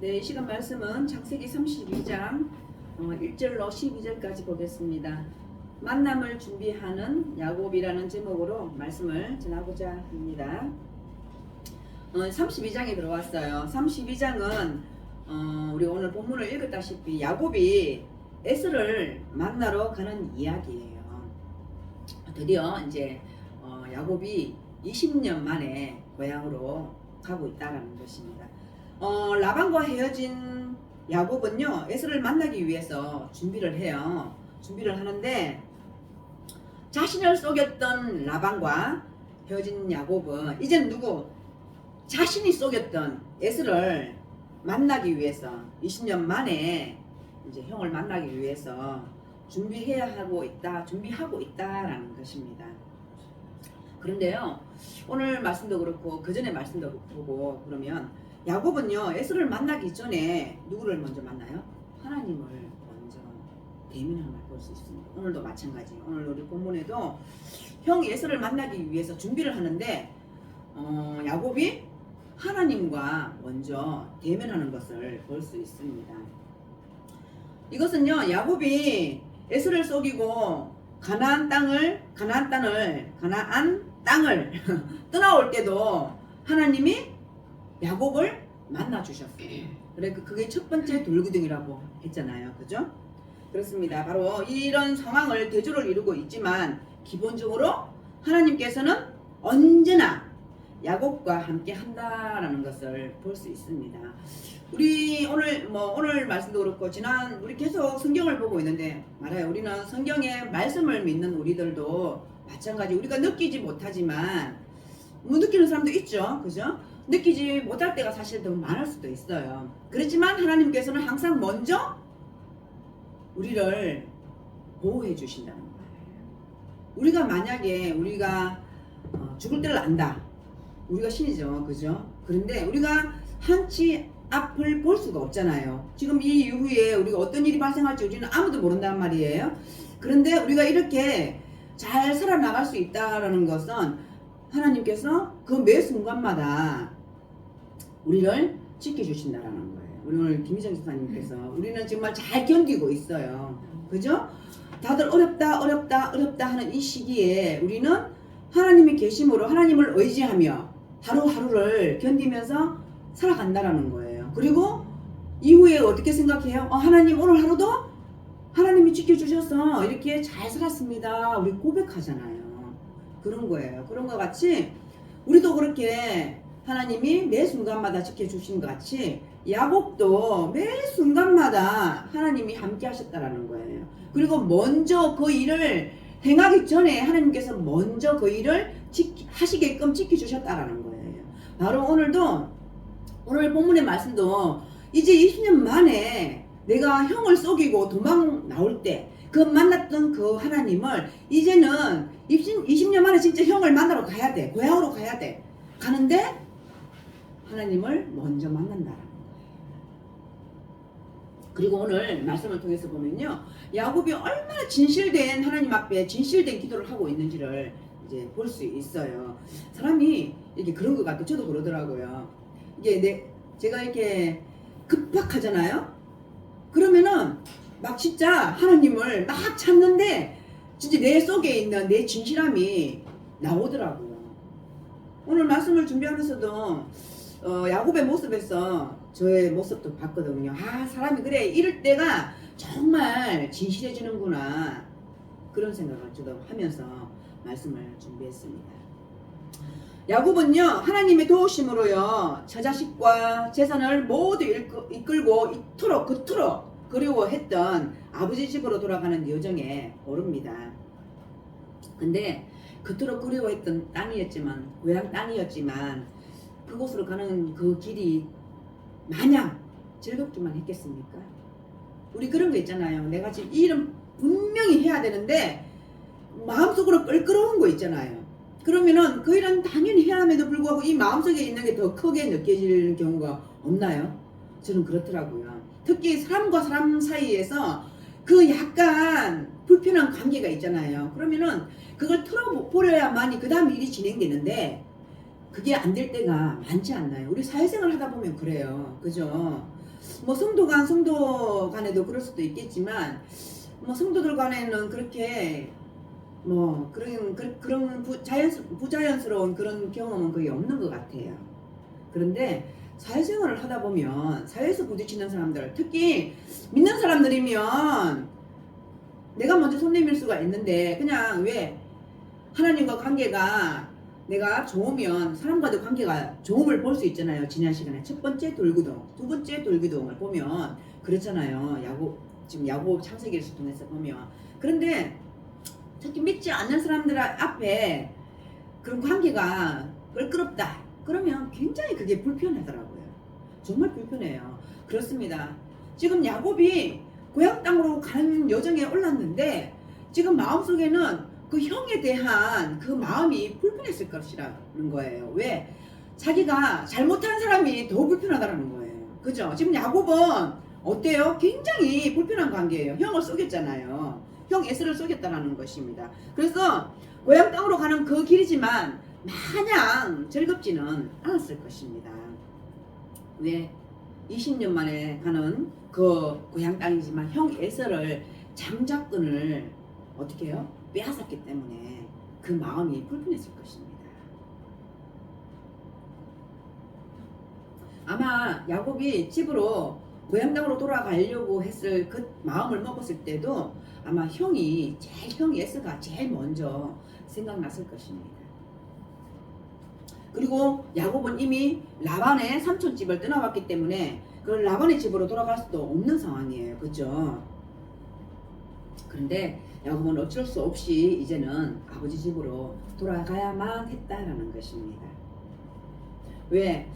네, 이 시간 말씀은 창세기 32장 1절로 12절까지 보겠습니다. 만남을 준비하는 야곱이라는 제목으로 말씀을 전하고자 합니다. 32장에 들어왔어요. 32장은 우리 오늘 본문을 읽었다시피 야곱이 에서를 만나러 가는 이야기예요. 드디어 이제 야곱이 20년 만에 고향으로 가고 있다는 것입니다. 라반과 헤어진 야곱은요, 에서를 만나기 위해서 준비를 해요. 준비를 하는데 자신을 속였던 라반과 헤어진 야곱은 이젠 자신이 속였던 에서를 만나기 위해서 20년 만에 이제 형을 만나기 위해서 준비하고 있다라는 것입니다. 그런데요, 오늘 말씀도 그렇고 그 전에 말씀도 보고 그러면 야곱은요, 에서를 만나기 전에 누구를 먼저 만나요? 하나님을 먼저 대면하는 걸 볼 수 있습니다. 오늘도 마찬가지. 오늘 우리 본문에도 형 에서를 만나기 위해서 준비를 하는데 야곱이 하나님과 먼저 대면하는 것을 볼 수 있습니다. 이것은요, 야곱이 에서를 속이고 가나안 땅을 떠나올 때도 하나님이 야곱을 만나 주셨어요. 그래, 그게 첫 번째 돌구덩이라고 했잖아요. 그죠? 그렇습니다. 바로 이런 상황을 대조를 이루고 있지만 기본적으로 하나님께서는 언제나 야곱과 함께 한다라는 것을 볼 수 있습니다. 우리 오늘 말씀도 그렇고 우리 계속 성경을 보고 있는데 말아요. 우리는 성경의 말씀을 믿는 우리들도 마찬가지. 우리가 느끼지 못하지만 느끼는 사람도 있죠. 그죠? 느끼지 못할 때가 사실 더 많을 수도 있어요. 그렇지만 하나님께서는 항상 먼저 우리를 보호해 주신다는 거예요. 우리가 만약에 죽을 때를 안다. 우리가 신이죠. 그죠? 그런데 우리가 한치 앞을 볼 수가 없잖아요. 지금 이 이후에 우리가 어떤 일이 발생할지 우리는 아무도 모른단 말이에요. 그런데 우리가 이렇게 잘 살아나갈 수 있다는 것은 하나님께서 그 매 순간마다 우리를 지켜주신다라는 거예요. 우리 오늘 김희정 집사님께서 우리는 정말 잘 견디고 있어요. 그죠? 다들 어렵다 하는 이 시기에 우리는 하나님이 계심으로 하나님을 의지하며 하루하루를 견디면서 살아간다라는 거예요. 그리고 이후에 어떻게 생각해요? 하나님 오늘 하루도 하나님이 지켜주셔서 이렇게 잘 살았습니다. 우리 고백하잖아요. 그런 거예요. 그런 것 같이 우리도 그렇게 하나님이 매 순간마다 지켜주신 것 같이 야곱도 매 순간마다 하나님이 함께 하셨다라는 거예요. 그리고 먼저 그 일을 행하기 전에 하나님께서 먼저 그 일을 하시게끔 지켜주셨다라는 거예요. 바로 오늘 본문의 말씀도 이제 20년 만에 내가 형을 속이고 도망 나올 때 그 만났던 그 하나님을 이제는 20년 만에 진짜 형을 만나러 가야 돼. 고향으로 가야 돼. 가는데 하나님을 먼저 만난다라는 거예요. 그리고 오늘 말씀을 통해서 보면요, 야곱이 얼마나 진실된 하나님 앞에 진실된 기도를 하고 있는지를 이제 볼 수 있어요. 사람이 이렇게 그런 것 같아요. 저도 그러더라고요. 이게 제가 이렇게 급박하잖아요. 그러면은 막 진짜 하나님을 막 찾는데 진짜 내 속에 있는 내 진실함이 나오더라고요. 오늘 말씀을 준비하면서도 야곱의 모습에서 저의 모습도 봤거든요. 사람이 그래 이럴 때가 정말 진실해지는구나, 그런 생각을 저도 하면서 말씀을 준비했습니다. 야곱은요, 하나님의 도우심으로요, 처자식과 재산을 모두 이끌고 그토록 그리워했던 아버지 집으로 돌아가는 여정에 오릅니다. 근데 그토록 그리워했던 고향 땅이었지만 그곳으로 가는 그 길이 마냥 즐겁기만 했겠습니까? 우리 그런 거 있잖아요. 내가 지금 이 일은 분명히 해야 되는데 마음속으로 껄끄러운 거 있잖아요. 그러면은 그 일은 당연히 해야 함에도 불구하고 이 마음속에 있는 게 더 크게 느껴지는 경우가 없나요? 저는 그렇더라고요. 특히 사람과 사람 사이에서 그 약간 불편한 관계가 있잖아요. 그러면은 그걸 털어버려야만이 그 다음 일이 진행되는데 그게 안 될 때가 많지 않나요? 우리 사회생활 하다 보면 그래요. 그죠? 뭐 성도 간에도 그럴 수도 있겠지만 뭐 성도들 간에는 그렇게 뭐 그런 부자연스러운 그런 경험은 거의 없는 것 같아요. 그런데 사회생활을 하다 보면 사회에서 부딪히는 사람들, 특히 믿는 사람들이면 내가 먼저 손 내밀 수가 있는데 그냥 왜 하나님과 관계가 내가 좋으면 사람과도 관계가 좋음을 볼 수 있잖아요. 지난 시간에 첫 번째 돌기둥, 두 번째 돌기둥을 보면 그렇잖아요. 지금 야곱 창세기를 통해서 보면. 그런데 특히 믿지 않는 사람들 앞에 그런 관계가 껄끄럽다. 그러면 굉장히 그게 불편하더라고요. 정말 불편해요. 그렇습니다. 지금 야곱이 고향 땅으로 가는 여정에 올랐는데 지금 마음속에는 그 형에 대한 그 마음이 불편했을 것이라는 거예요. 왜? 자기가 잘못한 사람이 더 불편하다는 거예요. 그죠? 지금 야곱은 어때요? 굉장히 불편한 관계예요. 형을 속였잖아요. 형 에서를 속였다는 것입니다. 그래서 고향 땅으로 가는 그 길이지만 마냥 즐겁지는 않았을 것입니다. 왜? 20년 만에 가는 그 고향 땅이지만 형 에서를 장자권을 어떻게 해요? 빼앗았기 때문에 그 마음이 불편했을 것입니다. 아마 야곱이 집으로 고향 땅으로 돌아가려고 했을 그 마음을 먹었을 때도 아마 형 에서가 제일 먼저 생각났을 것입니다. 그리고 야곱은 이미 라반의 삼촌집을 떠나왔기 때문에 그 라반의 집으로 돌아갈 수도 없는 상황이에요. 그죠? 그런데 야곱은 어쩔 수 없이 이제는 아버지 집으로 돌아가야만 했다라는 것입니다. 왜?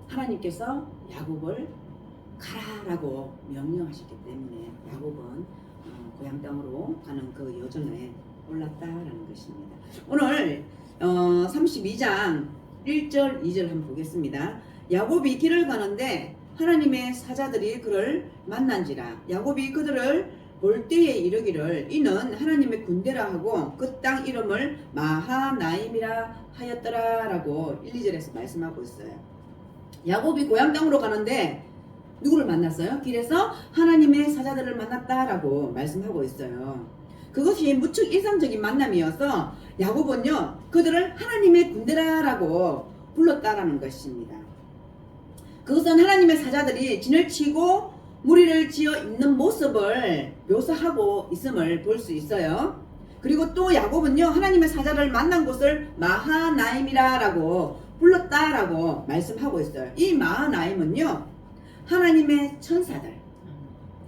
하나님께서 야곱을 가라라고 명령하셨기 때문에 야곱은 고향 땅으로 가는 그 여정에 올랐다라는 것입니다. 오늘 32장 1절 2절 한번 보겠습니다. 야곱이 길을 가는데 하나님의 사자들이 그를 만난지라. 야곱이 그들을 볼 때에 이르기를 이는 하나님의 군대라 하고 그 땅 이름을 마하나임이라 하였더라 라고 1, 2절에서 말씀하고 있어요. 야곱이 고향 땅으로 가는데 누구를 만났어요? 길에서 하나님의 사자들을 만났다라고 말씀하고 있어요. 그것이 무척 일상적인 만남이어서 야곱은요 그들을 하나님의 군대라라고 불렀다라는 것입니다. 그것은 하나님의 사자들이 진을 치고 무리를 지어 있는 모습을 묘사하고 있음을 볼 수 있어요. 그리고 또 야곱은요 하나님의 사자를 만난 곳을 마하나임이라고 불렀다라고 말씀하고 있어요. 이 마하나임은요 하나님의 천사들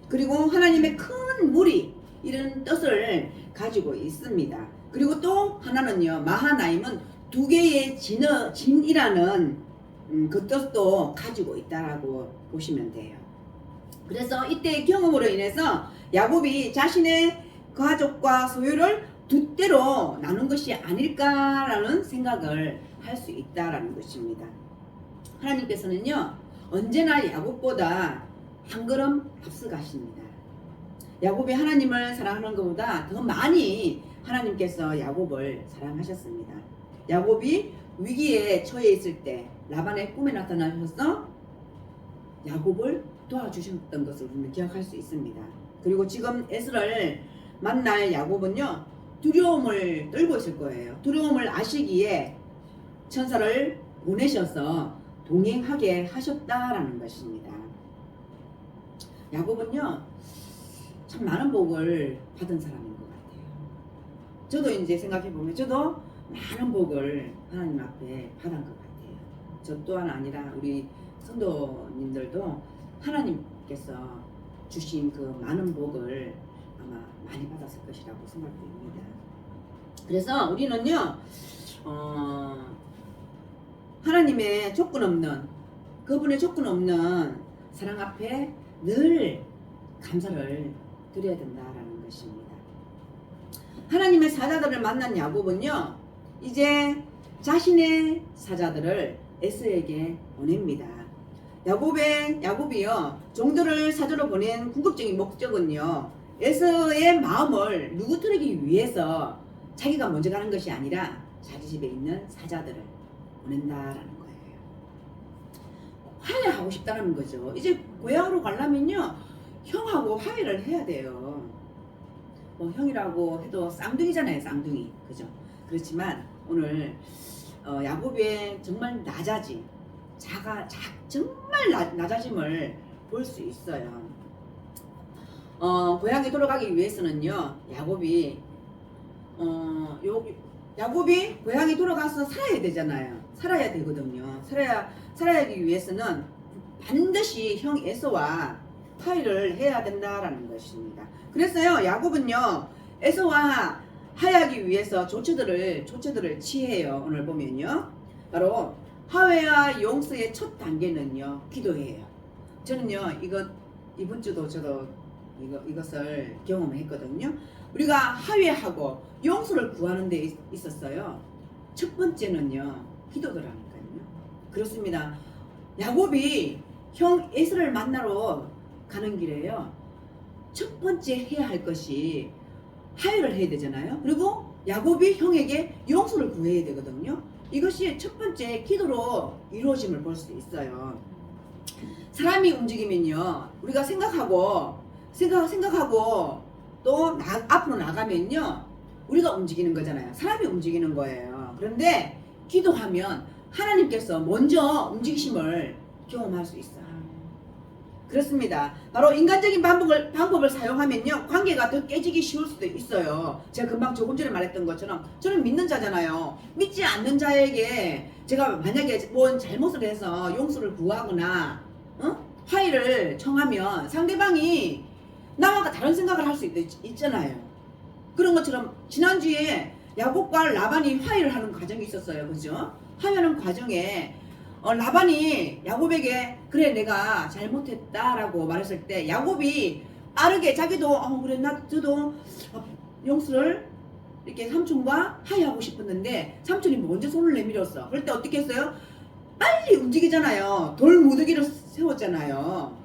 그리고 하나님의 큰 무리 이런 뜻을 가지고 있습니다. 그리고 또 하나는요 마하나임은 두 개의 진이라는 그 뜻도 가지고 있다라고 보시면 돼요. 그래서 이때의 경험으로 인해서 야곱이 자신의 가족과 소유를 두 때로 나눈 것이 아닐까라는 생각을 할 수 있다라는 것입니다. 하나님께서는요 언제나 야곱보다 한 걸음 앞서가십니다. 야곱이 하나님을 사랑하는 것보다 더 많이 하나님께서 야곱을 사랑하셨습니다. 야곱이 위기에 처해 있을 때 라반의 꿈에 나타나셔서 야곱을 도와주셨던 것을 우리는 기억할 수 있습니다. 그리고 지금 에스를 만날 야곱은요 두려움을 떨고 있을 거예요. 두려움을 아시기에 천사를 보내셔서 동행하게 하셨다라는 것입니다. 야곱은요 참 많은 복을 받은 사람인 것 같아요. 저도 이제 생각해 보면 저도 많은 복을 하나님 앞에 받은 것 같아요. 저 또한 아니라 우리 성도님들도 하나님께서 주신 그 많은 복을 아마 많이 받았을 것이라고 생각됩니다. 그래서 우리는요 하나님의 조건 없는 그분의 조건 없는 사랑 앞에 늘 감사를 드려야 된다라는 것입니다. 하나님의 사자들을 만난 야곱은요 이제 자신의 사자들을 에서에게 보냅니다. 야곱이요 종들을 사자로 보낸 궁극적인 목적은요 에서의 마음을 누구뜨리기 위해서 자기가 먼저 가는 것이 아니라 자기 집에 있는 사자들을 보낸다라는 거예요. 화해하고 싶다는 거죠. 이제 고향으로 가려면요 형하고 화해를 해야 돼요. 뭐 형이라고 해도 쌍둥이잖아요, 쌍둥이. 그죠? 그렇지만 오늘 야곱의 정말 낮아짐, 정말 낮아짐을 볼 수 있어요. 고향에 돌아가기 위해서는요, 야곱이 고향에 돌아가서 살아야 되잖아요. 살아야 되거든요. 살아야기 위해서는 반드시 형 에서와 화해를 해야 된다라는 것입니다. 그래서요, 야곱은요, 에서와 화해하기 위해서 조처들을 취해요. 오늘 보면요, 바로 화해와 용서의 첫 단계는요, 기도예요. 저는요, 이번 주도 저도 이것을 경험했거든요. 우리가 화해하고 용서를 구하는 데 있었어요. 첫 번째는요, 기도더라니까요. 그렇습니다. 야곱이 형 에서를 만나러 가는 길에요, 첫 번째 해야 할 것이 화해를 해야 되잖아요. 그리고 야곱이 형에게 용서를 구해야 되거든요. 이것이 첫 번째 기도로 이루어짐을 볼 수 있어요. 사람이 움직이면요, 우리가 생각하고 또 앞으로 나가면요, 우리가 움직이는 거잖아요. 사람이 움직이는 거예요. 그런데 기도하면 하나님께서 먼저 움직이심을 경험할 수 있어요. 그렇습니다. 바로 인간적인 방법을 사용하면요, 관계가 더 깨지기 쉬울 수도 있어요. 제가 금방 조금 전에 말했던 것처럼 저는 믿는 자잖아요. 믿지 않는 자에게 제가 만약에 뭔 잘못을 해서 용서를 구하거나 화해를 청하면 상대방이 나와 다른 생각을 할 수 있잖아요. 그런 것처럼 지난주에 야곱과 라반이 화해를 하는 과정이 있었어요. 그죠? 화해하는 과정에 라반이 야곱에게 그래 내가 잘못했다라고 말했을 때 야곱이 빠르게 자기도 그래 저도 용서를 이렇게 삼촌과 화해하고 싶었는데 삼촌이 먼저 손을 내밀었어. 그럴 때 어떻게 했어요? 빨리 움직이잖아요. 돌무더기를 세웠잖아요,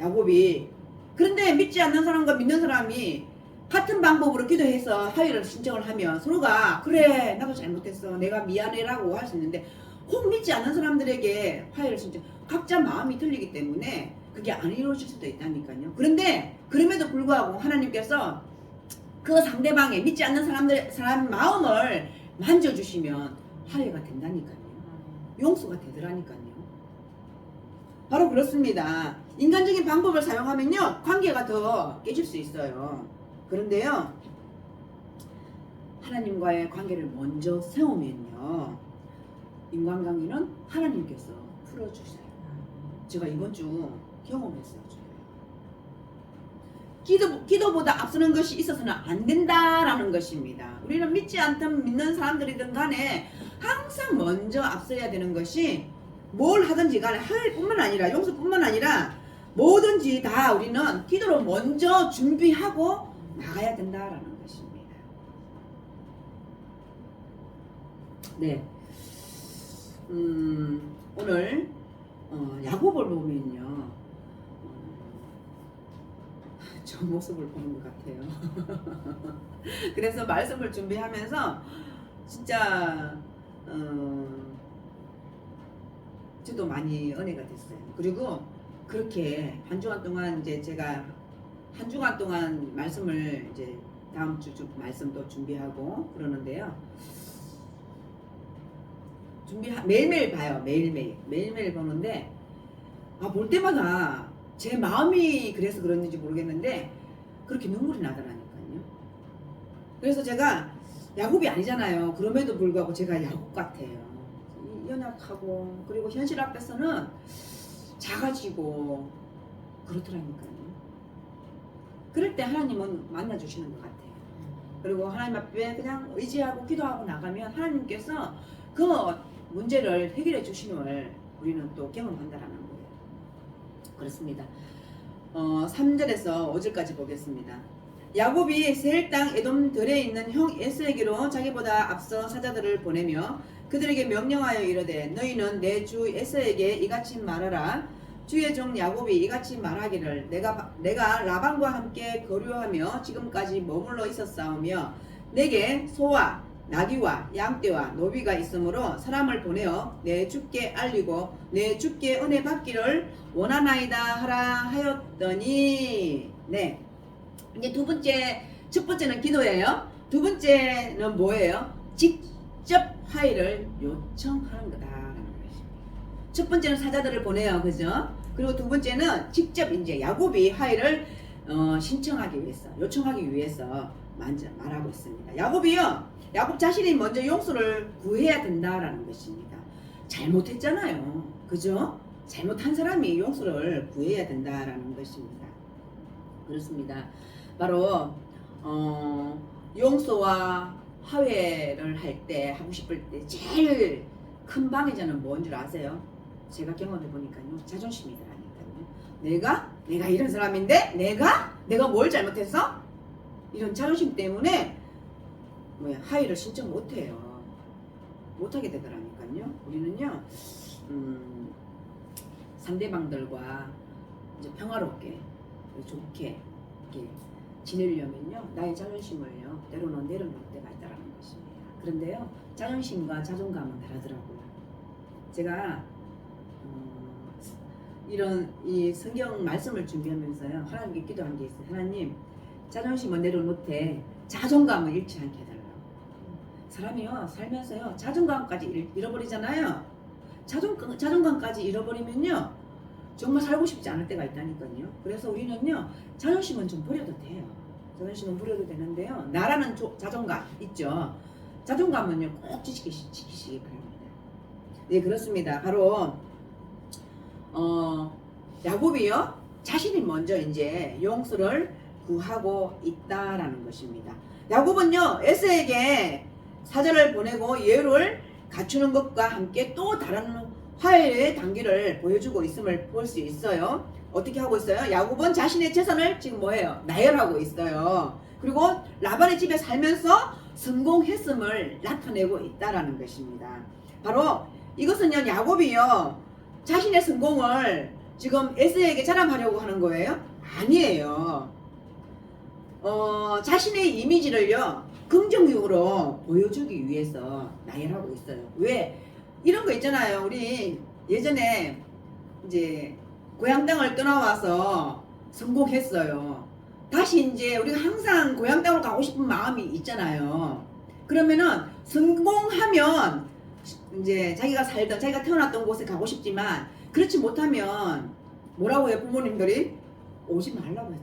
야곱이. 그런데 믿지 않는 사람과 믿는 사람이 같은 방법으로 기도해서 화해를 신청을 하면 서로가 그래 나도 잘못했어 내가 미안해라고 할 수 있는데, 혹 믿지 않는 사람들에게 화해를 신청, 각자 마음이 틀리기 때문에 그게 안 이루어질 수도 있다니까요. 그런데 그럼에도 불구하고 하나님께서 그 상대방의 믿지 않는 사람 마음을 만져주시면 화해가 된다니까요. 용서가 되더라니까요. 바로 그렇습니다. 인간적인 방법을 사용하면요, 관계가 더 깨질 수 있어요. 그런데요, 하나님과의 관계를 먼저 세우면요, 인간관계는 하나님께서 풀어주세요. 제가 이번 주 경험했어요. 기도보다 앞서는 것이 있어서는 안 된다라는 것입니다. 우리는 믿지 않든 믿는 사람들이든 간에 항상 먼저 앞서야 되는 것이, 뭘 하든지 간에 화해뿐만 아니라 용서뿐만 아니라 뭐든지 다 우리는 기도로 먼저 준비하고 나가야 된다라는 것입니다. 네. 오늘 야곱을 보면요, 저 모습을 보는 것 같아요. 그래서 말씀을 준비하면서 진짜 저도 많이 은혜가 됐어요. 그리고 그렇게 한 주간 동안 이제 제가 한 주간 동안 말씀을 이제 다음 주 말씀도 준비하고 그러는데요. 매일매일 봐요. 매일매일 보는데 볼 때마다 제 마음이 그래서 그런지 모르겠는데 그렇게 눈물이 나더라니까요. 그래서 제가 야곱이 아니잖아요. 그럼에도 불구하고 제가 야곱 같아요. 연약하고 그리고 현실 앞에서는 작아지고 그렇더라니까요. 그럴 때 하나님은 만나주시는 것 같아요. 그리고 하나님 앞에 그냥 의지하고 기도하고 나가면 하나님께서 그 문제를 해결해 주심을 우리는 또 경험한다라는 거예요. 그렇습니다. 3절에서 5절까지 보겠습니다. 야곱이 세일 땅 에돔 들에 있는 형 에서에게로 자기보다 앞서 사자들을 보내며 그들에게 명령하여 이르되 너희는 내 주 에서에게 이같이 말하라. 주의 종 야곱이 이같이 말하기를 내가 라반과 함께 거류하며 지금까지 머물러 있었사오며 내게 소와 나귀와 양떼와 노비가 있으므로 사람을 보내어 내 주께 알리고 내 주께 은혜 받기를 원하나이다 하라 하였더니. 네, 이제 첫 번째는 기도예요. 두 번째는 뭐예요? 직접 화해를 요청하는 거다라는 것입니다. 첫 번째는 사자들을 보내요, 그죠? 그리고 두 번째는 직접 이제 야곱이 화해를 신청하기 위해서, 요청하기 위해서 말하고 있습니다. 야곱 자신이 먼저 용서를 구해야 된다라는 것입니다. 잘못했잖아요, 그죠? 잘못한 사람이 용서를 구해야 된다라는 것입니다. 그렇습니다. 바로 용서와 화해를 할 때, 하고 싶을 때 제일 큰 방해자는 뭔 줄 아세요? 제가 경험해 보니까요, 자존심이더라니까요. 내가 이런 사람인데 내가 뭘 잘못했어? 이런 자존심 때문에 화해를 신청 못해요. 못하게 되더라니까요. 우리는요, 상대방들과 이제 평화롭게 좋게 이렇게 지내려면요, 나의 자존심을요 때로는 내려놓을 때가 있다라는 것입니다. 그런데요, 자존심과 자존감은 다르더라고요. 제가 이런 이 성경 말씀을 준비하면서요, 하나님께 기도한 게 있어요. 하나님, 자존심은 내려놓되 자존감을 잃지 않게 해달라고. 사람이요, 살면서요, 자존감까지 잃어버리잖아요. 자존감까지 잃어버리면요, 정말 살고 싶지 않을 때가 있다니까요. 그래서 우리는요, 자존심은 좀 버려도 돼요. 자존심은 버려도 되는데요, 나라는 자존감 있죠. 자존감은요, 꼭 지키시기 바랍니다. 네, 그렇습니다. 바로 야곱이요, 자신이 먼저 이제 용서를 구하고 있다라는 것입니다. 야곱은요, 에서에게 사절을 보내고 예우를 갖추는 것과 함께 또 다른 화해의 단계를 보여주고 있음을 볼 수 있어요. 어떻게 하고 있어요? 야곱은 자신의 재산을 지금 뭐해요? 나열하고 있어요. 그리고 라반의 집에 살면서 성공했음을 나타내고 있다라는 것입니다. 바로 이것은요, 야곱이요, 자신의 성공을 지금 에서에게 자랑하려고 하는 거예요? 아니에요. 자신의 이미지를요, 긍정적으로 보여주기 위해서 나열하고 있어요. 왜? 이런 거 있잖아요. 우리 예전에 이제 고향 땅을 떠나와서 성공했어요. 다시 이제 우리가 항상 고향 땅으로 가고 싶은 마음이 있잖아요. 그러면은 성공하면 이제 자기가 태어났던 곳에 가고 싶지만, 그렇지 못하면 뭐라고 해요? 부모님들이 오지 말라고 해요.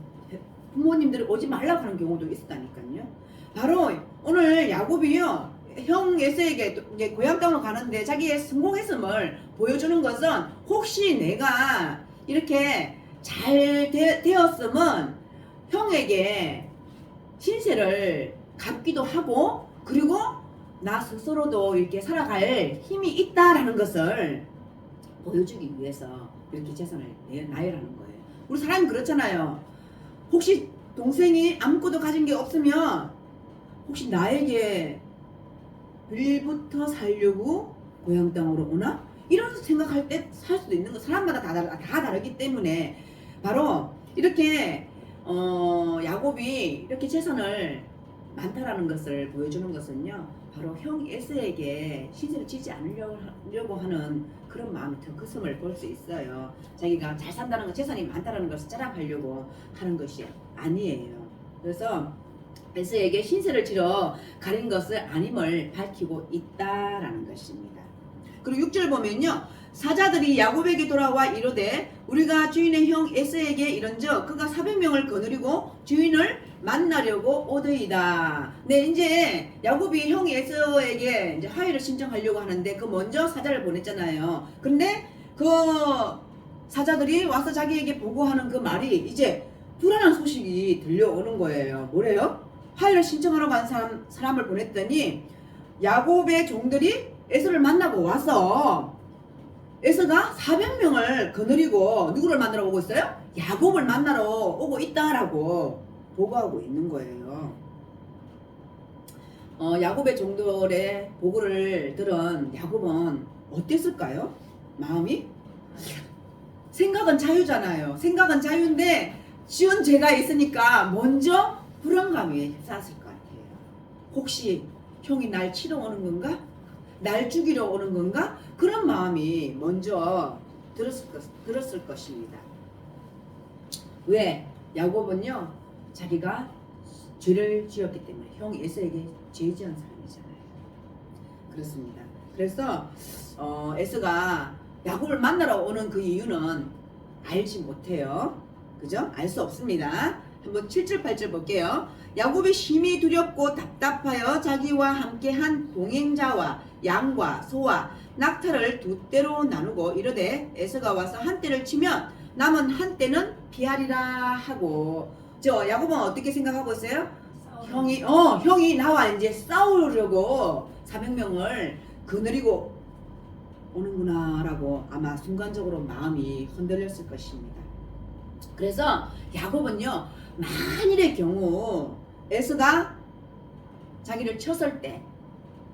부모님들이 오지 말라고 하는 경우도 있었다니까요. 바로 오늘 야곱이요, 형 에서에게 이제 고향 땅으로 가는데 자기의 성공했음을 보여주는 것은, 혹시 내가 이렇게 잘 되었으면 형에게 신세를 갚기도 하고, 그리고 나 스스로도 이렇게 살아갈 힘이 있다라는 것을 보여주기 위해서 이렇게 재산을 나열하는 거예요. 우리 사람이 그렇잖아요. 혹시 동생이 아무것도 가진 게 없으면 혹시 나에게 빌부터 살려고 고향 땅으로 오나? 이런 생각할 때 살 수도 있는 거, 사람마다 다 다르기 때문에, 바로 이렇게 야곱이 이렇게 재산을 많다라는 것을 보여주는 것은요, 바로 형 에서에게 신세를 지지 않으려고 하는 그런 마음이 더 컸음을 볼 수 있어요. 자기가 잘 산다는 것, 재산이 많다는 것을 자랑하려고 하는 것이 아니에요. 그래서 에서에게 신세를 지러 가린 것을 아님을 밝히고 있다라는 것입니다. 그리고 6절 보면요, 사자들이 야곱에게 돌아와 이르되 우리가 주인의 형 에서에게 이른즉 그가 400명을 거느리고 주인을 만나려고 오더이다. 네, 이제 야곱이 형 에서에게 이제 화해를 신청하려고 하는데 그 먼저 사자를 보냈잖아요. 근데 그 사자들이 와서 자기에게 보고하는 그 말이 이제 불안한 소식이 들려오는 거예요. 뭐래요? 화해를 신청하러 간 사람을 보냈더니 야곱의 종들이 에서를 만나고 와서, 에서가 400명을 거느리고 누구를 만나러 오고 있어요? 야곱을 만나러 오고 있다라고 보고하고 있는 거예요. 야곱의 종들의 보고를 들은 야곱은 어땠을까요? 마음이? 생각은 자유잖아요. 생각은 자유인데 지은 죄가 있으니까 먼저 불안감이 휩싸였을 것 같아요. 혹시 형이 날 치러 오는 건가? 날 죽이러 오는 건가? 그런 마음이 먼저 들었을 것입니다. 왜? 야곱은요, 자기가 죄를 지었기 때문에 형 에서에게 죄 지은 사람이잖아요. 그렇습니다. 그래서 에서가 야곱을 만나러 오는 그 이유는 알지 못해요. 그죠? 알 수 없습니다. 한번 7절 8절 볼게요. 야곱이 심히 두렵고 답답하여 자기와 함께한 동행자와 양과 소와 낙타를 두 떼로 나누고 이르되 에서가 와서 한 떼를 치면 남은 한 떼는 피하리라 하고, 저 야곱은 어떻게 생각하고 있어요? 형이 나와 이제 싸우려고 400명을 거느리고 오는구나라고 아마 순간적으로 마음이 흔들렸을 것입니다. 그래서 야곱은요, 만일의 경우 에서가 자기를 쳤을 때,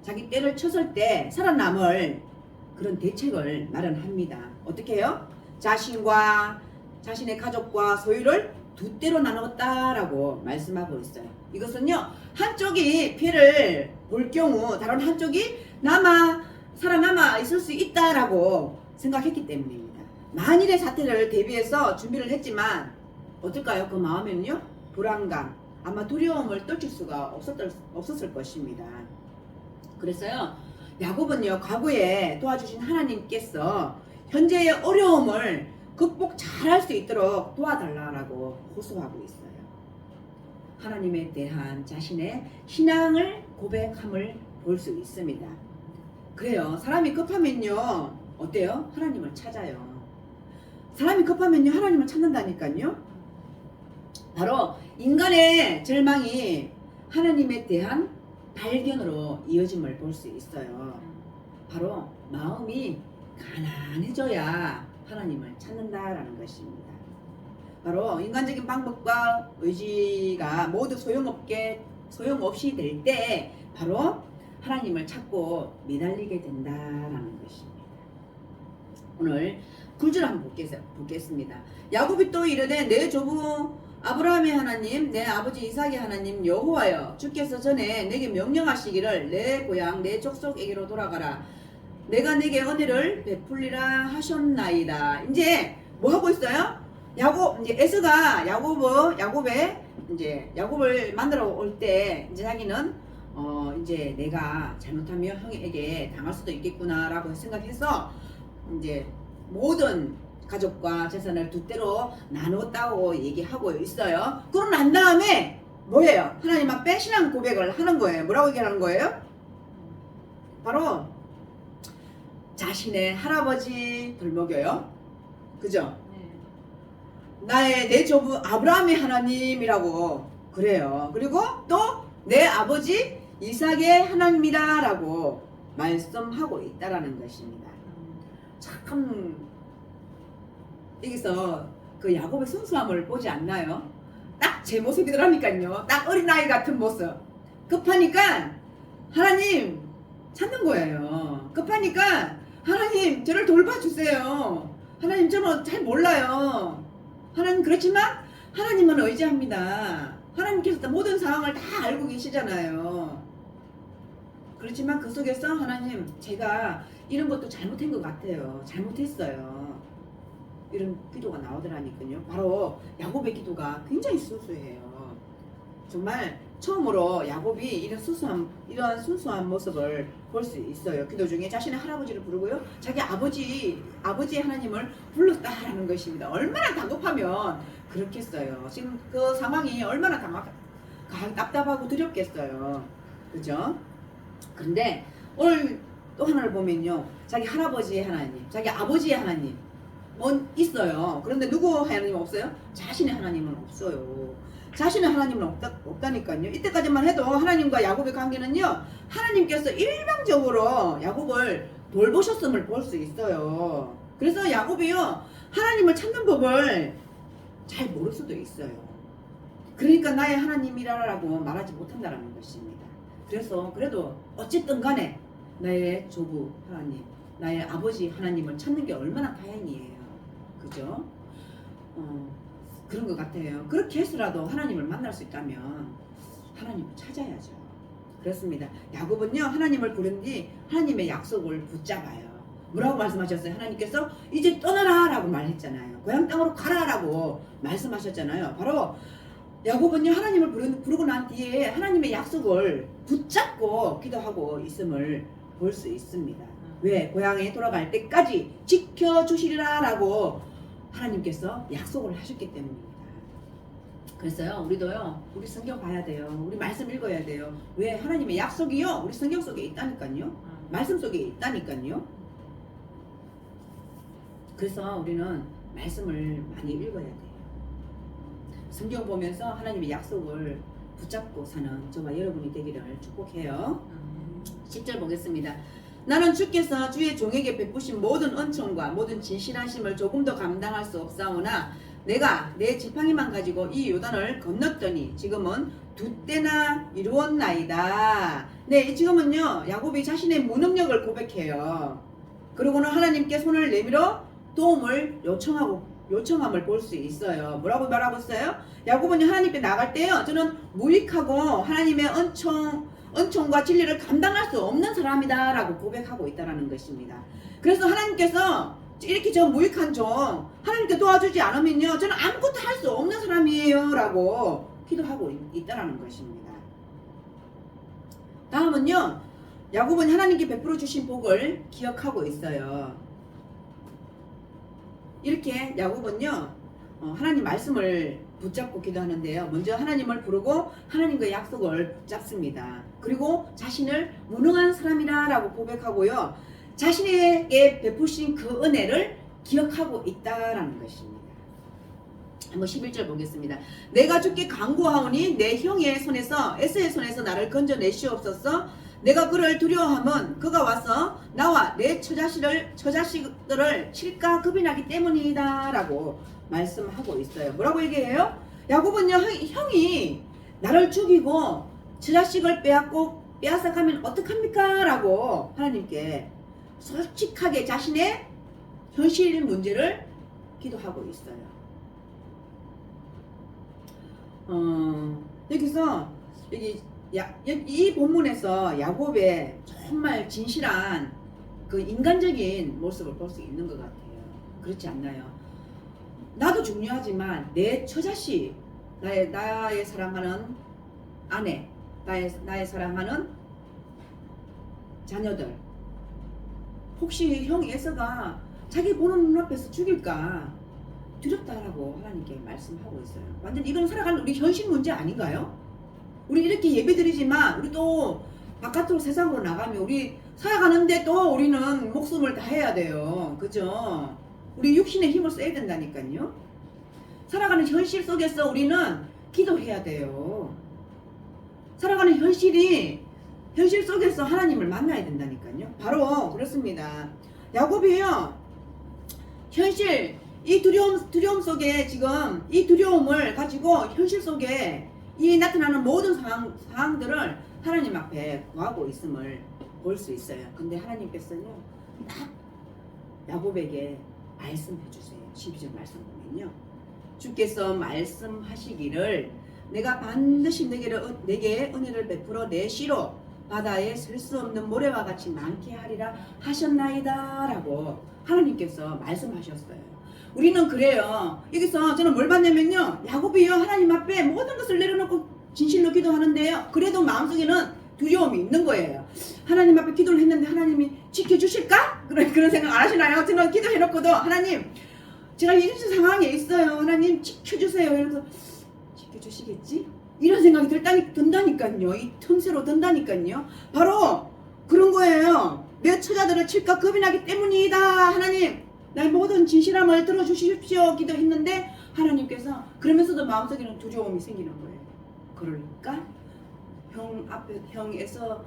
자기 떼를 쳤을 때 살아남을 그런 대책을 마련합니다. 어떻게 해요? 자신과 자신의 가족과 소유를 두 떼로 나누었다라고 말씀하고 있어요. 이것은요, 한쪽이 피해를 볼 경우 다른 한쪽이 살아남아 있을 수 있다라고 생각했기 때문입니다. 만일의 사태를 대비해서 준비를 했지만 어떨까요? 그 마음에는요, 불안감, 아마 두려움을 떨칠 수가 없었을 것입니다. 그래서요, 야곱은요, 과거에 도와주신 하나님께서 현재의 어려움을 극복 잘할 수 있도록 도와달라고 호소하고 있어요. 하나님에 대한 자신의 신앙을 고백함을 볼 수 있습니다. 그래요. 사람이 급하면요, 어때요? 하나님을 찾아요. 사람이 급하면요, 하나님을 찾는다니까요. 바로 인간의 절망이 하나님에 대한 발견으로 이어짐을 볼 수 있어요. 바로 마음이 가난해져야 하나님을 찾는다라는 것입니다. 바로 인간적인 방법과 의지가 모두 소용없이 될 때 바로 하나님을 찾고 매달리게 된다라는 것입니다. 오늘 9절 한번 보겠습니다. 야곱이 또 이르되 내 조부 아브라함의 하나님, 내 아버지 이삭의 하나님 여호와여, 주께서 전에 내게 명령하시기를 내 고향 내 족속에게로 돌아가라. 내가 내게 은혜를 베풀리라 하셨나이다. 이제 뭐 하고 있어요? 이제 에서가 야곱을 만나러 올 때 이제 자기는 이제 내가 잘못하면 형에게 당할 수도 있겠구나라고 생각해서 이제 모든 가족과 재산을 두 떼로 나눴다고 얘기하고 있어요. 그러고 난 다음에 뭐예요? 하나님 앞에 신앙 고백을 하는 거예요. 뭐라고 얘기하는 거예요? 바로 자신의 할아버지를 먹여요. 그죠? 내 조부 아브라함의 하나님이라고 그래요. 그리고 또 내 아버지 이삭의 하나님이다라고 말씀하고 있다라는 것입니다. 참 여기서 그 야곱의 순수함을 보지 않나요? 딱 제 모습이더라니까요. 딱 어린아이 같은 모습. 급하니까 하나님 찾는 거예요. 급하니까 하나님 저를 돌봐주세요. 하나님 저는 잘 몰라요. 하나님 그렇지만 하나님은 의지합니다. 하나님께서 모든 상황을 다 알고 계시잖아요. 그렇지만 그 속에서 하나님 제가 이런 것도 잘못한 것 같아요. 잘못했어요. 이런 기도가 나오더라니까요. 바로 야곱의 기도가 굉장히 순수해요. 정말 처음으로 야곱이 이런 순수한 모습을 볼 수 있어요. 기도 중에 자신의 할아버지를 부르고요, 자기 아버지의 하나님을 불렀다라는 것입니다. 얼마나 다급하면 그렇겠어요. 지금 그 상황이 얼마나 답답하고 두렵겠어요. 그죠? 그런데 오늘 또 하나를 보면요, 자기 할아버지의 하나님, 자기 아버지의 하나님 있어요. 그런데 누구 하나님 없어요? 자신의 하나님은 없어요. 자신의 하나님은 없다니까요. 이때까지만 해도 하나님과 야곱의 관계는요, 하나님께서 일방적으로 야곱을 돌보셨음을 볼 수 있어요. 그래서 야곱이요, 하나님을 찾는 법을 잘 모를 수도 있어요. 그러니까 나의 하나님이라고 말하지 못한다는 것입니다. 그래도 어쨌든 간에 나의 조부 하나님, 나의 아버지 하나님을 찾는 게 얼마나 다행이에요. 그죠? 그런 것 같아요. 그렇게 해서라도 하나님을 만날 수 있다면 하나님을 찾아야죠. 그렇습니다. 야곱은요 하나님을 부른 뒤 하나님의 약속을 붙잡아요. 뭐라고 말씀하셨어요? 하나님께서 이제 떠나라 라고 말했잖아요. 고향 땅으로 가라 라고 말씀하셨잖아요. 바로 야곱은요 하나님을 부르고 난 뒤에 하나님의 약속을 붙잡고 기도하고 있음을 볼 수 있습니다. 왜? 고향에 돌아갈 때까지 지켜주시리라 라고 하나님께서 약속을 하셨기 때문입니다. 그래서요 우리도요 우리 성경 봐야 돼요. 우리 말씀 읽어야 돼요. 왜? 하나님의 약속이요 우리 성경 속에 있다니까요. 말씀 속에 있다니까요. 그래서 우리는 말씀을 많이 읽어야 돼요. 성경 보면서 하나님의 약속을 붙잡고 사는 저와 여러분이 되기를 축복해요. 10절 보겠습니다. 나는 주께서 주의 종에게 베푸신 모든 은총과 모든 진실하심을 조금도 감당할 수 없사오나 내가 내 지팡이만 가지고 이 요단을 건넜더니 지금은 2때나 이루었나이다. 네, 지금은요 야곱이 자신의 무능력을 고백해요. 그러고는 하나님께 손을 내밀어 도움을 요청함을 볼 수 있어요. 뭐라고 말하고 있어요? 야곱은 하나님께 나갈 때요 저는 무익하고 하나님의 은총과 진리를 감당할 수 없는 사람이다 라고 고백하고 있다는 것입니다. 그래서 하나님께서 이렇게 저 무익한 종 하나님께 도와주지 않으면요 저는 아무것도 할 수 없는 사람이에요 라고 기도하고 있다는 것입니다. 다음은요 야곱은 하나님께 베풀어 주신 복을 기억하고 있어요. 이렇게 야곱은요 하나님 말씀을 붙잡고 기도하는데요. 먼저 하나님을 부르고 하나님과의 약속을 붙잡습니다. 그리고 자신을 무능한 사람이라 라고 고백하고요. 자신에게 베푸신 그 은혜를 기억하고 있다라는 것입니다. 한번 11절 보겠습니다. 내가 주께 간구하오니 내 형의 손에서 에서의 손에서 나를 건져내시옵소서. 내가 그를 두려워하면 그가 와서 나와 내 처자식들을 칠까 급이 나기 때문이다 라고 말씀하고 있어요. 뭐라고 얘기해요? 야곱은요 형이 나를 죽이고 처자식을 빼앗아가면 어떡합니까? 라고 하나님께 솔직하게 자신의 현실 문제를 기도하고 있어요. 여기서 이 본문에서 야곱의 정말 진실한 그 인간적인 모습을 볼 수 있는 것 같아요. 그렇지 않나요? 나도 중요하지만 내 처자식, 나의 사랑하는 아내, 나의 사랑하는 자녀들, 혹시 형 에서가 자기 보는 눈앞에서 죽일까 두렵다라고 하나님께 말씀하고 있어요. 완전 이건 살아가는 우리 현실 문제 아닌가요? 우리 이렇게 예배드리지만 우리 또 바깥으로 세상으로 나가면 우리 살아가는데 또 우리는 목숨을 다해야 돼요. 그죠? 우리 육신의 힘을 써야 된다니까요. 살아가는 현실 속에서 우리는 기도해야 돼요. 살아가는 현실 속에서 하나님을 만나야 된다니까요. 바로 그렇습니다. 야곱이요 현실 이 두려움 속에 지금 이 두려움을 가지고 현실 속에 이 나타나는 모든 상황들을 하나님 앞에 구하고 있음을 볼 수 있어요. 근데 하나님께서는 딱 야곱에게 말씀해 주세요. 12절 말씀 보면요. 주께서 말씀하시기를 내가 반드시 내게 은혜를 베풀어 내 씨로 바다에 셀 수 없는 모래와 같이 많게 하리라 하셨나이다 라고 하나님께서 말씀하셨어요. 우리는 그래요. 여기서 저는 뭘 봤냐면요. 야곱이요 하나님 앞에 모든 것을 내려놓고 진실로 기도하는데요. 그래도 마음속에는 두려움이 있는 거예요. 하나님 앞에 기도를 했는데 하나님이 지켜주실까? 그런 생각 안 하시나요? 저는 기도해놓고도 하나님 제가 이런 상황에 있어요. 하나님 지켜주세요. 이러면서 지켜주시겠지? 이런 생각이 든다니까요. 이 틈새로 든다니까요. 바로 그런 거예요. 내 처자들을 칠까 겁이 나기 때문이다. 하나님 나의 모든 진실함을 들어주십시오 기도했는데 하나님께서 그러면서도 마음속에는 두려움이 생기는 거예요. 그러니까 형에서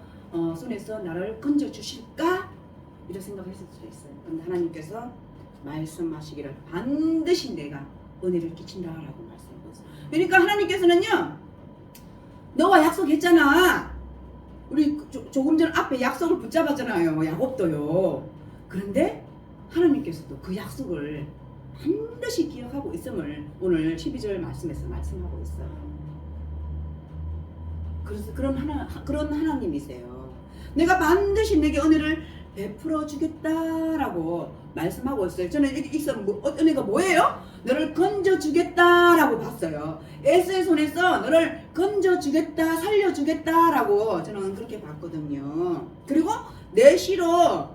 손에서 나를 건져 주실까? 이런 생각했을 수도 있어요. 그런데 하나님께서 말씀하시기를 반드시 내가 은혜를 끼친다라고 말씀하고 있어요. 그러니까 하나님께서는요 너와 약속했잖아. 우리 조금 전 앞에 약속을 붙잡았잖아요. 야곱도요. 그런데 하나님께서도 그 약속을 반드시 기억하고 있음을 오늘 12절 말씀에서 말씀하고 있어요. 그래서 그런 하나님이세요. 내가 반드시 내게 은혜를 베풀어 주겠다라고 말씀하고 있어요. 저는 여기서 은혜가 뭐예요? 너를 건져 주겠다라고 봤어요. 에스의 손에서 너를 건져 주겠다, 살려 주겠다라고 저는 그렇게 봤거든요. 그리고 내 씨로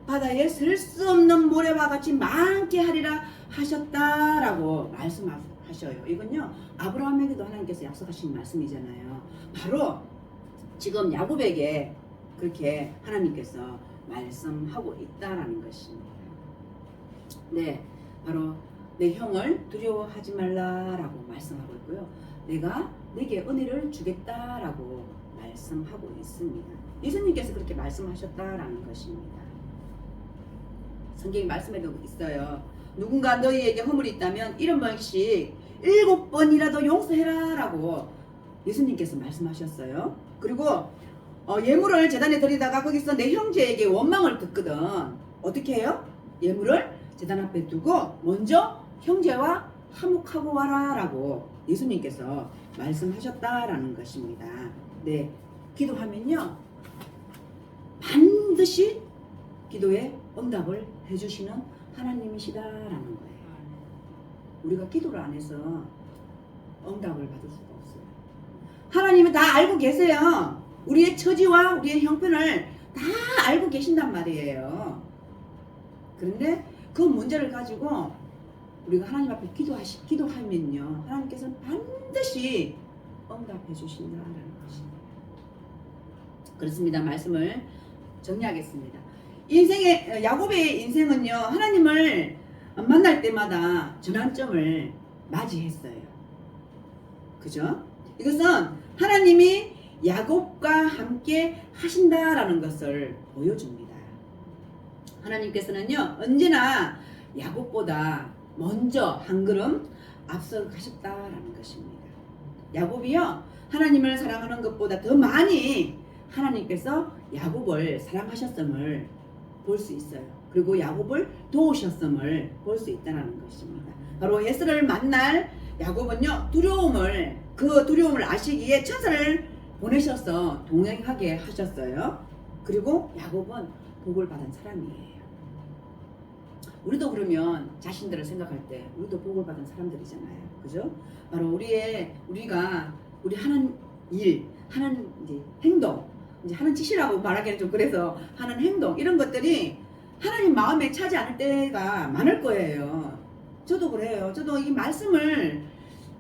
바다에 셀 수 없는 모래와 같이 많게 하리라 하셨다라고 말씀하셔요. 이건요 아브라함에게도 하나님께서 약속하신 말씀이잖아요. 바로 지금 야곱에게 그렇게 하나님께서 말씀하고 있다라는 것입니다. 네, 바로 내 형을 두려워하지 말라라고 말씀하고 있고요. 내가 내게 은혜를 주겠다라고 말씀하고 있습니다. 예수님께서 그렇게 말씀하셨다라는 것입니다. 성경의 말씀에도 있어요. 누군가 너희에게 허물이 있다면 7번씩 7번이라도 용서해라 라고 예수님께서 말씀하셨어요. 그리고 예물을 제단에 드리다가 거기서 내 형제에게 원망을 듣거든 어떻게 해요? 예물을 제단 앞에 두고 먼저 형제와 화목하고 와라 라고 예수님께서 말씀하셨다라는 것입니다. 네, 기도하면요 반드시 기도에 응답을 해주시는 하나님이시다라는 거예요. 우리가 기도를 안 해서 응답을 받을 수가 없어요. 하나님은 다 알고 계세요. 우리의 처지와 우리의 형편을 다 알고 계신단 말이에요. 그런데 그 문제를 가지고 우리가 하나님 앞에 기도하면요 하나님께서는 반드시 응답해 주신다라는 것입니다. 그렇습니다. 말씀을 정리하겠습니다. 야곱의 인생은요 하나님을 만날 때마다 전환점을 맞이했어요. 그죠? 이것은 하나님이 야곱과 함께 하신다라는 것을 보여줍니다. 하나님께서는요 언제나 야곱보다 먼저 한 걸음 앞서 가셨다라는 것입니다. 야곱이요 하나님을 사랑하는 것보다 더 많이 하나님께서 야곱을 사랑하셨음을 볼 수 있어요. 그리고 야곱을 도우셨음을 볼 수 있다는 것입니다. 바로 에서를 만날 야곱은요 그 두려움을 아시기에 천사를 보내셔서 동행하게 하셨어요. 그리고 야곱은 복을 받은 사람이에요. 우리도 그러면 자신들을 생각할 때 우리도 복을 받은 사람들이잖아요. 그죠? 바로 우리가 하는 일, 하는 이제 행동, 이제 하는 짓이라고 말하기는 좀 그래서 하는 행동 이런 것들이 하나님 마음에 차지 않을 때가 많을 거예요. 저도 그래요. 저도 이 말씀을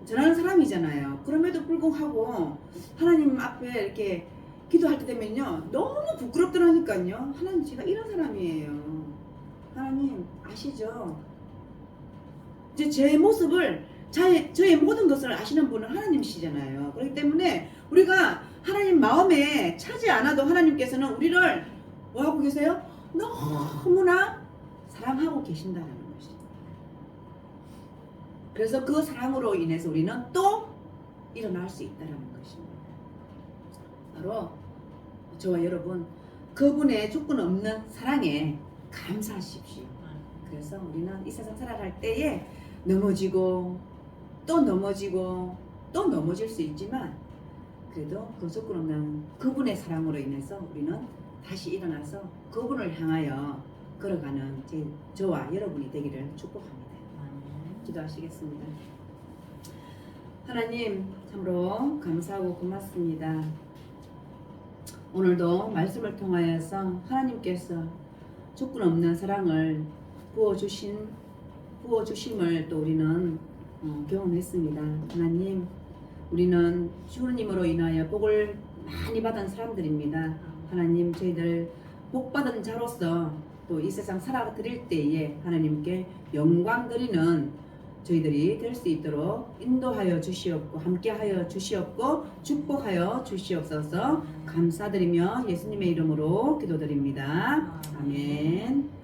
전하는 사람이잖아요. 그럼에도 불구하고 하나님 앞에 이렇게 기도할 때 되면요 너무 부끄럽더라니까요. 하나님 제가 이런 사람이에요. 하나님 아시죠? 이제 제 모습을 저의 모든 것을 아시는 분은 하나님이시잖아요. 그렇기 때문에 우리가 하나님 마음에 차지 않아도 하나님께서는 우리를 뭐하고 계세요? 너무나 사랑하고 계신다는 것입니다. 그래서 그 사랑으로 인해서 우리는 또 일어날 수 있다는 것입니다. 바로 저와 여러분 그분의 조건 없는 사랑에 감사하십시오. 그래서 우리는 이 세상 살아갈 때에 넘어지고 또 넘어질 수 있지만 그래도 그 조건 없는 그분의 사랑으로 인해서 우리는 다시 일어나서 그분을 향하여 걸어가는 저와 여러분이 되기를 축복합니다. 기도하시겠습니다. 하나님 참으로 감사하고 고맙습니다. 오늘도 말씀을 통하여서 하나님께서 조건 없는 사랑을 부어주심을 또 우리는 경험했습니다. 하나님 우리는 주님으로 인하여 복을 많이 받은 사람들입니다. 하나님 저희들 복 받은 자로서 또 이 세상 살아드릴 때에 하나님께 영광 드리는 저희들이 될 수 있도록 인도하여 주시옵고 함께하여 주시옵고 축복하여 주시옵소서. 감사드리며 예수님의 이름으로 기도드립니다. 아멘.